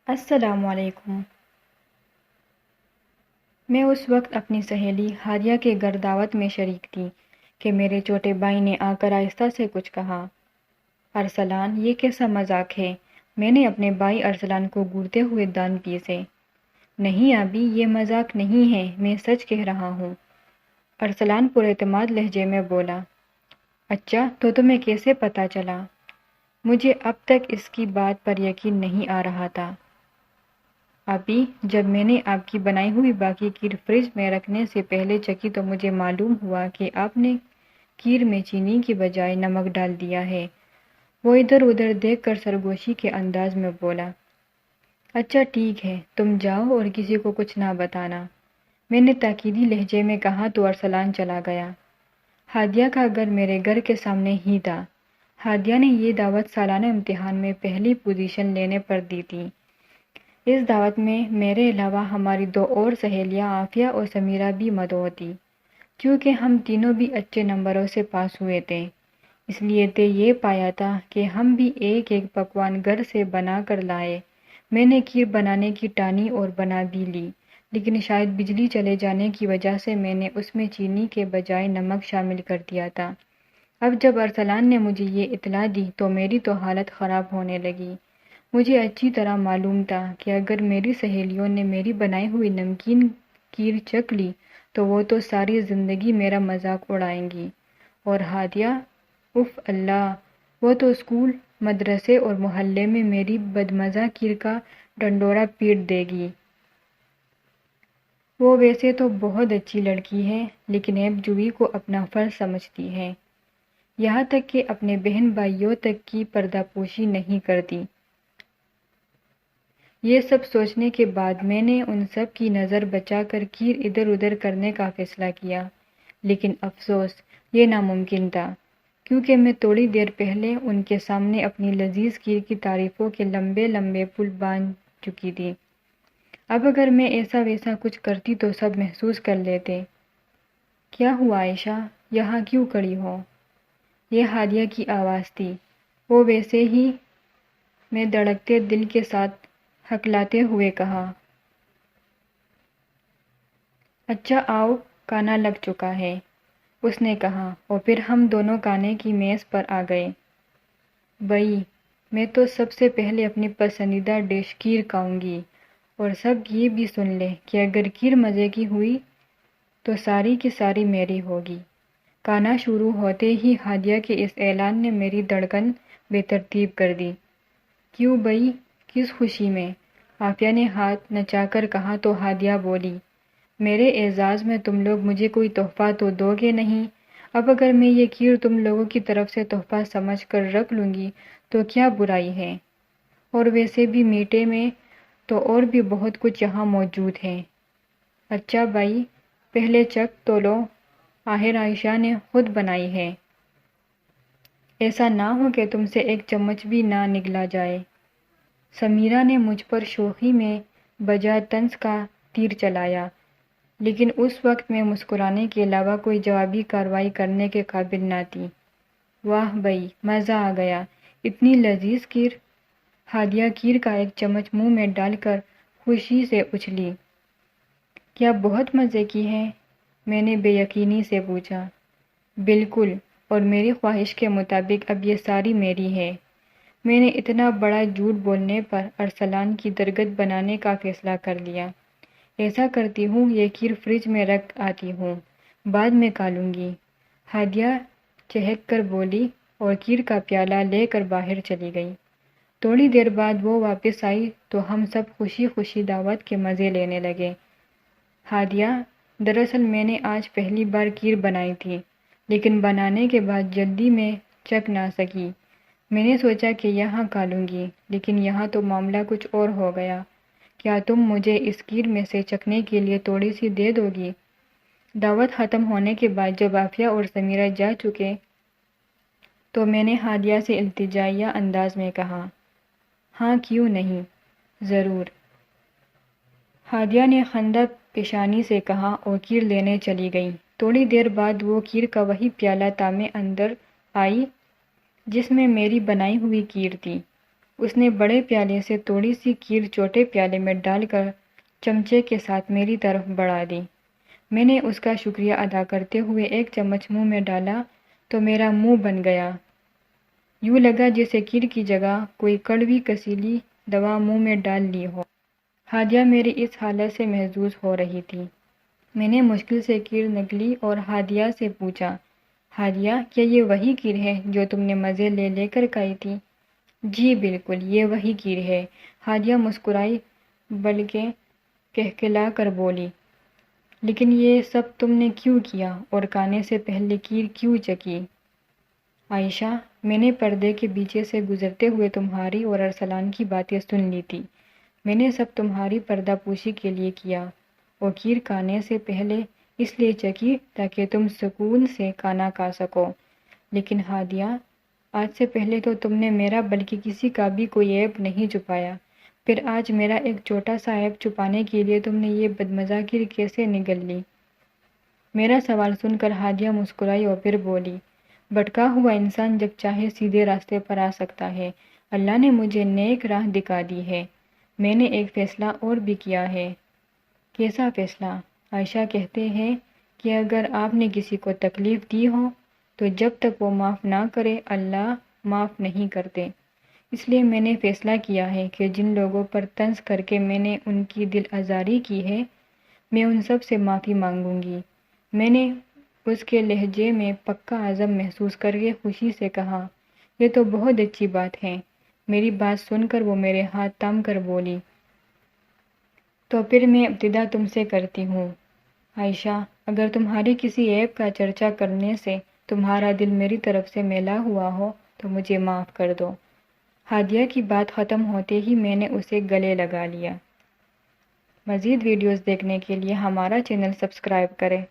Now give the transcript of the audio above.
السلام علیکم۔ میں اس وقت اپنی سہیلی ہادیہ کے گھر دعوت میں شریک تھی کہ میرے چھوٹے بھائی نے آ کر آہستہ سے کچھ کہا۔ ارسلان، یہ کیسا مذاق ہے؟ میں نے اپنے بھائی ارسلان کو گھورتے ہوئے دان پیسے۔ نہیں ابھی، یہ مذاق نہیں ہے، میں سچ کہہ رہا ہوں، ارسلان پر اعتماد لہجے میں بولا۔ اچھا، تو تمہیں کیسے پتہ چلا؟ مجھے اب تک اس کی بات پر یقین نہیں آ رہا تھا۔ ابھی جب میں نے آپ کی بنائی ہوئی باقی کھیر فریج میں رکھنے سے پہلے چکھی تو مجھے معلوم ہوا کہ آپ نے کھیر میں چینی کی بجائے نمک ڈال دیا ہے۔ وہ ادھر ادھر دیکھ کر سرگوشی کے انداز میں بولا۔ اچھا ٹھیک ہے، تم جاؤ اور کسی کو کچھ نہ بتانا، میں نے تاکیدی لہجے میں کہا تو ارسلان چلا گیا۔ ہادیہ کا گھر میرے گھر کے سامنے ہی تھا۔ ہادیہ نے یہ دعوت سالانہ امتحان میں پہلی پوزیشن لینے پر دی تھی۔ اس دعوت میں میرے علاوہ ہماری دو اور سہیلیاں عافیہ اور سمیرہ بھی مدعو تھیں۔ کیونکہ ہم تینوں بھی اچھے نمبروں سے پاس ہوئے تھے، اس لیے طے یہ پایا تھا کہ ہم بھی ایک ایک پکوان گھر سے بنا کر لائے۔ میں نے کھیر بنانے کی ٹانی اور بنا بھی لی، لیکن شاید بجلی چلے جانے کی وجہ سے میں نے اس میں چینی کے بجائے نمک شامل کر دیا تھا۔ اب جب ارسلان نے مجھے یہ اطلاع دی تو میری تو حالت خراب ہونے لگی۔ مجھے اچھی طرح معلوم تھا کہ اگر میری سہیلیوں نے میری بنائی ہوئی نمکین کھیر چکھ لی تو وہ تو ساری زندگی میرا مذاق اڑائیں گی، اور ہادیہ، اف اللہ، وہ تو اسکول، مدرسے اور محلے میں میری بدمزہ کھیر کا ڈنڈورا پیٹ دے گی۔ وہ ویسے تو بہت اچھی لڑکی ہے، لیکن عیب جوئی کو اپنا فرض سمجھتی ہے، یہاں تک کہ اپنے بہن بھائیوں تک کی پردہ پوشی نہیں کرتی۔ یہ سب سوچنے کے بعد میں نے ان سب کی نظر بچا کر کھیر ادھر ادھر کرنے کا فیصلہ کیا، لیکن افسوس، یہ ناممکن تھا، کیونکہ میں تھوڑی دیر پہلے ان کے سامنے اپنی لذیذ کھیر کی تعریفوں کے لمبے لمبے پل باندھ چکی تھی۔ اب اگر میں ایسا ویسا کچھ کرتی تو سب محسوس کر لیتے۔ کیا ہوا عائشہ، یہاں کیوں کھڑی ہو؟ یہ ہادیہ کی آواز تھی۔ وہ ویسے ہی، میں دھڑکتے دل کے ساتھ ہکلاتے ہوئے کہا۔ اچھا آؤ، کھانا لگ چکا ہے، اس نے کہا، اور پھر ہم دونوں کھانے کی میز پر آ گئے۔ بھائی، میں تو سب سے پہلے اپنی پسندیدہ ڈش کھیر کھاؤں گی، اور سب یہ بھی سن لیں کہ اگر کھیر مزے کی ہوئی تو ساری کی ساری میری ہوگی۔ کھانا شروع ہوتے ہی ہادیہ کے اس اعلان نے میری دھڑکن بے ترتیب کر دی۔ کیوں بھائی، کس خوشی میں؟ عافیہ نے ہاتھ نچا کر کہا تو ہادیہ بولی، میرے اعزاز میں تم لوگ مجھے کوئی تحفہ تو دو گے نہیں؟ اب اگر میں یہ کھیر تم لوگوں کی طرف سے تحفہ سمجھ کر رکھ لوں گی تو کیا برائی ہے؟ اور ویسے بھی میٹھے میں تو اور بھی بہت کچھ یہاں موجود ہے۔ اچھا بھائی، پہلے چکھ تو لو، آخر عائشہ نے خود بنائی ہے، ایسا نہ ہو کہ تم سے ایک چمچ بھی نہ نگلا جائے۔ سمیرہ نے مجھ پر شوخی میں بجائے طنز کا تیر چلایا، لیکن اس وقت میں مسکرانے کے علاوہ کوئی جوابی کارروائی کرنے کے قابل نہ تھی۔ واہ بھائی، مزہ آ گیا، اتنی لذیذ کھیر! ہادیہ کھیر کا ایک چمچ منہ میں ڈال کر خوشی سے اچھلی۔ کیا بہت مزے کی ہے؟ میں نے بے یقینی سے پوچھا۔ بالکل، اور میری خواہش کے مطابق اب یہ ساری میری ہے۔ میں نے اتنا بڑا جھوٹ بولنے پر ارسلان کی درگت بنانے کا فیصلہ کر لیا۔ ایسا کرتی ہوں، یہ کھیر فریج میں رکھ آتی ہوں، بعد میں کھا لوں گی، ہادیہ چہک کر بولی اور کھیر کا پیالہ لے کر باہر چلی گئی۔ تھوڑی دیر بعد وہ واپس آئی تو ہم سب خوشی خوشی دعوت کے مزے لینے لگے۔ ہادیہ، دراصل میں نے آج پہلی بار کھیر بنائی تھی، لیکن بنانے کے بعد جلدی میں چکھ نہ سکی۔ میں نے سوچا کہ یہاں کھا لوں گی، لیکن یہاں تو معاملہ کچھ اور ہو گیا۔ کیا تم مجھے اس کھیر میں سے چکھنے کے لیے تھوڑی سی دے دو گی؟ دعوت ختم ہونے کے بعد جب عافیہ اور سمیرہ جا چکے تو میں نے ہادیہ سے التجائیہ انداز میں کہا، ہاں کیوں نہیں، ضرور۔ ہادیہ نے خندہ پیشانی سے کہا اور کھیر لینے چلی گئی۔ تھوڑی دیر بعد وہ کھیر کا وہی پیالہ تامے اندر آئی جس میں میری بنائی ہوئی کھیر تھی۔ اس نے بڑے پیالے سے تھوڑی سی کھیر چھوٹے پیالے میں ڈال کر چمچے کے ساتھ میری طرف بڑھا دی۔ میں نے اس کا شکریہ ادا کرتے ہوئے ایک چمچ منہ میں ڈالا تو میرا منہ بن گیا۔ یوں لگا جیسے کھیر کی جگہ کوئی کڑوی کسیلی دوا منہ میں ڈال لی ہو۔ ہادیہ میری اس حالت سے محظوظ ہو رہی تھی۔ میں نے مشکل سے کھیر نگلی اور ہادیہ سے پوچھا، ہادیہ کیا یہ وہی کھیر ہے جو تم نے مزے لے لے کر کھائی تھی؟ جی بالکل، یہ وہی کھیر ہے، ہادیہ مسکرائی بلکہ کہکھلا کر بولی۔ لیکن یہ سب تم نے کیوں کیا اور کھانے سے پہلے کھیر کیوں چکھی؟ عائشہ، میں نے پردے کے پیچھے سے گزرتے ہوئے تمہاری اور ارسلان کی باتیں سن لی تھی۔ میں نے سب تمہاری پردہ پوشی کے لیے کیا اور کھیر کھانے سے پہلے اس لیے چکھی تاکہ تم سکون سے کھانا کھا سکو۔ لیکن ہادیہ، آج سے پہلے تو تم نے میرا بلکہ کسی کا بھی کوئی عیب نہیں چھپایا، پھر آج میرا ایک چھوٹا سا عیب چھپانے کے لیے تم نے یہ بدمزہ کھیر کیسے نگل لی؟ میرا سوال سن کر ہادیہ مسکرائی اور پھر بولی، بھٹکا ہوا انسان جب چاہے سیدھے راستے پر آ سکتا ہے۔ اللہ نے مجھے نیک راہ دکھا دی ہے۔ میں نے ایک فیصلہ اور بھی کیا ہے۔ کیسا فیصلہ؟ عائشہ کہتے ہیں کہ اگر آپ نے کسی کو تکلیف دی ہو تو جب تک وہ معاف نہ کرے اللہ معاف نہیں کرتے۔ اس لیے میں نے فیصلہ کیا ہے کہ جن لوگوں پر طنز کر کے میں نے ان کی دل آزاری کی ہے، میں ان سب سے معافی مانگوں گی۔ میں نے اس کے لہجے میں پکا عزم محسوس کر کے خوشی سے کہا، یہ تو بہت اچھی بات ہے۔ میری بات سن کر وہ میرے ہاتھ تھام کر بولی، تو پھر میں ابتدا تم سے کرتی ہوں۔ عائشہ، اگر تمہاری کسی عیب کا چرچا کرنے سے تمہارا دل میری طرف سے میلا ہوا ہو تو مجھے معاف کر دو۔ ہادیہ کی بات ختم ہوتے ہی میں نے اسے گلے لگا لیا۔ مزید ویڈیوز دیکھنے کے لیے ہمارا چینل سبسکرائب کریں۔